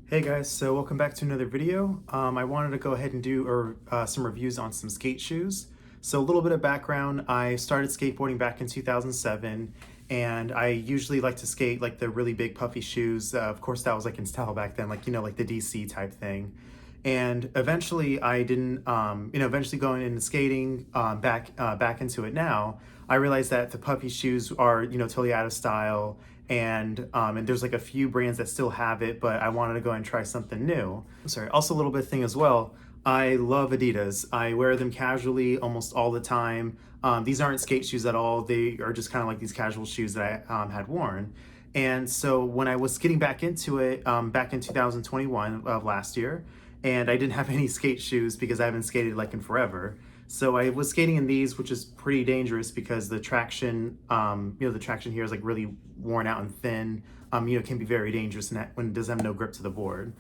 Hey guys, so welcome back to another video. I wanted to go ahead and do some reviews on some skate shoes. So a little bit of background, I started skateboarding back in 2007 and I usually like to skate like the really big puffy shoes. Of course that was like in style back then, like, like the DC type thing. And eventually I didn't, eventually going into skating back into it now, I realized that the puffy shoes are, totally out of style, and there's like a few brands that still have it, but I wanted to go and try something new. Sorry, also a little bit thing as well. I love Adidas. I wear them casually almost all the time. These aren't skate shoes at all. They are just kind of like these casual shoes that I had worn. And so when I was getting back into it, back in 2021 of last year, and I didn't have any skate shoes because I haven't skated like in forever. So I was skating in these, which is pretty dangerous because the traction, the traction here is like really worn out and thin. It can be very dangerous when it doesn't have no grip to the board.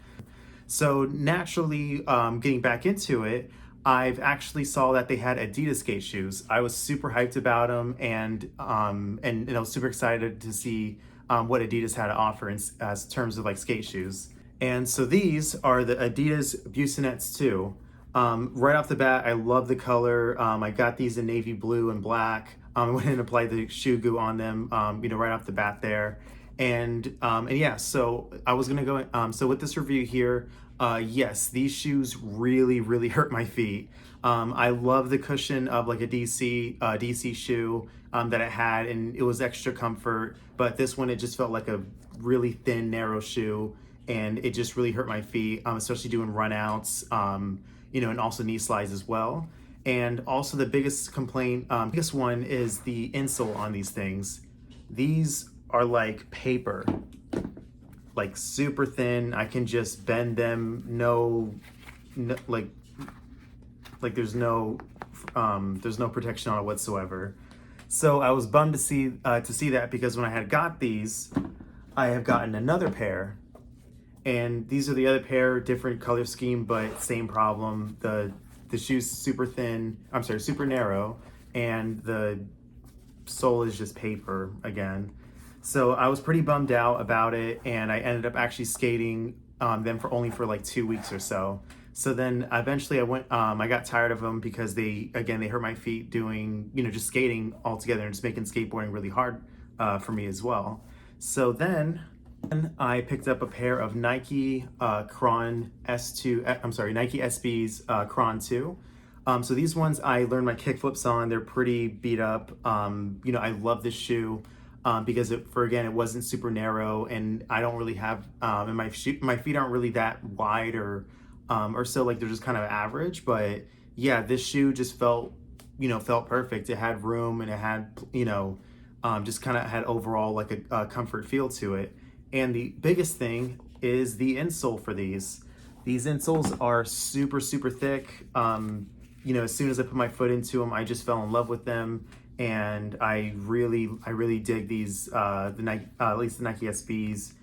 So naturally, getting back into it, I've actually saw that they had Adidas skate shoes. I was super hyped about them, and I was super excited to see what Adidas had to offer as terms of like skate shoes. And so these are the Adidas Busenitz 2. Right off the bat, I love the color. I got these in navy blue and black. I went and applied the shoe goo on them, right off the bat there. And yeah, so I was gonna go, so with this review here, yes, these shoes really, really hurt my feet. I love the cushion of like a DC shoe that it had, and it was extra comfort, but this one, it just felt like a really thin, narrow shoe, and it just really hurt my feet, especially doing run outs, and also knee slides as well. And also the biggest complaint, biggest one is the insole on these things. These are like paper, like super thin. I can just bend them. Like there's no protection on it whatsoever. So I was bummed to see that, because when I had got these, I have gotten another pair, and these are the other pair, different color scheme, but same problem. The shoe's super thin, super narrow, and the sole is just paper again. So I was pretty bummed out about it, and I ended up actually skating them for only like 2 weeks or so. So then eventually I got tired of them because they hurt my feet doing, just skating altogether, and just making skateboarding really hard for me as well. So then I picked up a pair of Nike Chron S2, Nike SB's Chron 2. So these ones I learned my kick flips on. They're pretty beat up. I love this shoe because it wasn't super narrow, and I don't really have, and my feet aren't really that wide or so, like they're just kind of average. But yeah, this shoe just felt perfect. It had room, and it had, just kind of had overall like a comfort feel to it. And the biggest thing is the insole for these. These insoles are super, super thick. As soon as I put my foot into them, I just fell in love with them. And I really dig these, the Nike, at least the Nike SB's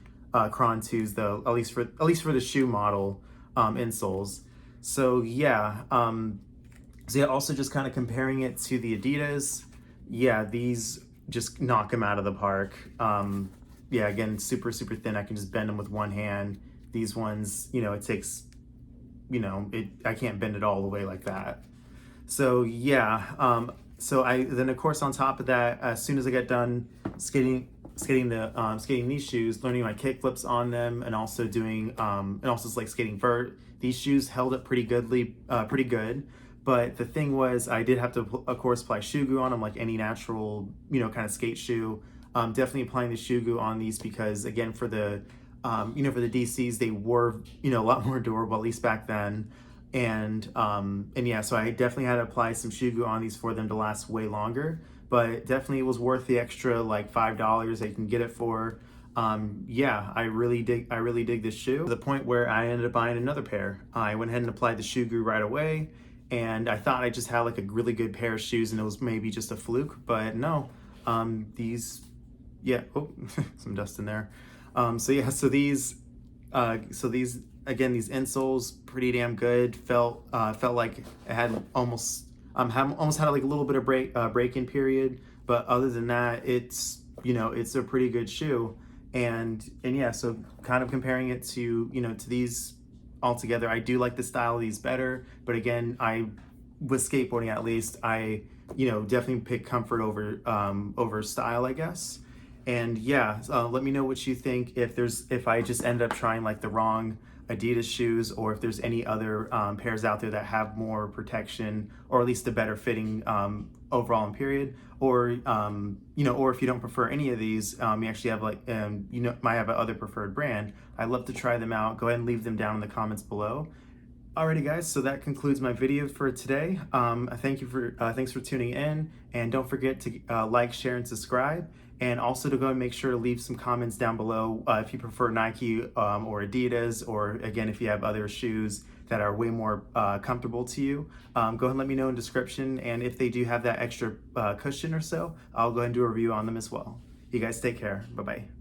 Chron 2s, though, at least for the shoe model insoles. So yeah, also just kind of comparing it to the Adidas, yeah, these just knock them out of the park. Yeah, again, super, super thin. I can just bend them with one hand. These ones, it takes, I can't bend it all the way like that. So yeah, so then of course on top of that, as soon as I got done skating these shoes, learning my kick flips on them, and also doing, and also just like skating vert, these shoes held up pretty good. But the thing was, I did have to, of course, apply shoe goo on them like any natural, kind of skate shoe. Definitely applying the shoe goo on these because, again, for the DCs, they were, a lot more durable, at least back then. And yeah, so I definitely had to apply some shoe goo on these for them to last way longer. But definitely it was worth the extra like $5 that you can get it for. Yeah, I really dig this shoe, to the point where I ended up buying another pair. I went ahead and applied the shoe goo right away, and I thought I just had like a really good pair of shoes, and it was maybe just a fluke, but no. These, yeah, oh, some dust in there. So yeah, so these again, these insoles, pretty damn good. Felt like it had almost had like a little bit of break-in period, but other than that, it's a pretty good shoe. And yeah, so kind of comparing it to, to these altogether, I do like the style of these better. But again, with skateboarding at least, I definitely pick comfort over style, I guess. And yeah, let me know what you think, if I just end up trying like the wrong Adidas shoes, or if there's any other pairs out there that have more protection, or at least a better fitting overall and period, or or if you don't prefer any of these, you actually have like might have another preferred brand. I'd love to try them out. Go ahead and leave them down in the comments below. Alrighty guys, so that concludes my video for today. Thanks for tuning in, and don't forget to like, share, and subscribe, and also to go and make sure to leave some comments down below if you prefer Nike or Adidas, or again, if you have other shoes that are way more comfortable to you. Go ahead and let me know in the description, and if they do have that extra cushion or so, I'll go ahead and do a review on them as well. You guys take care. Bye-bye.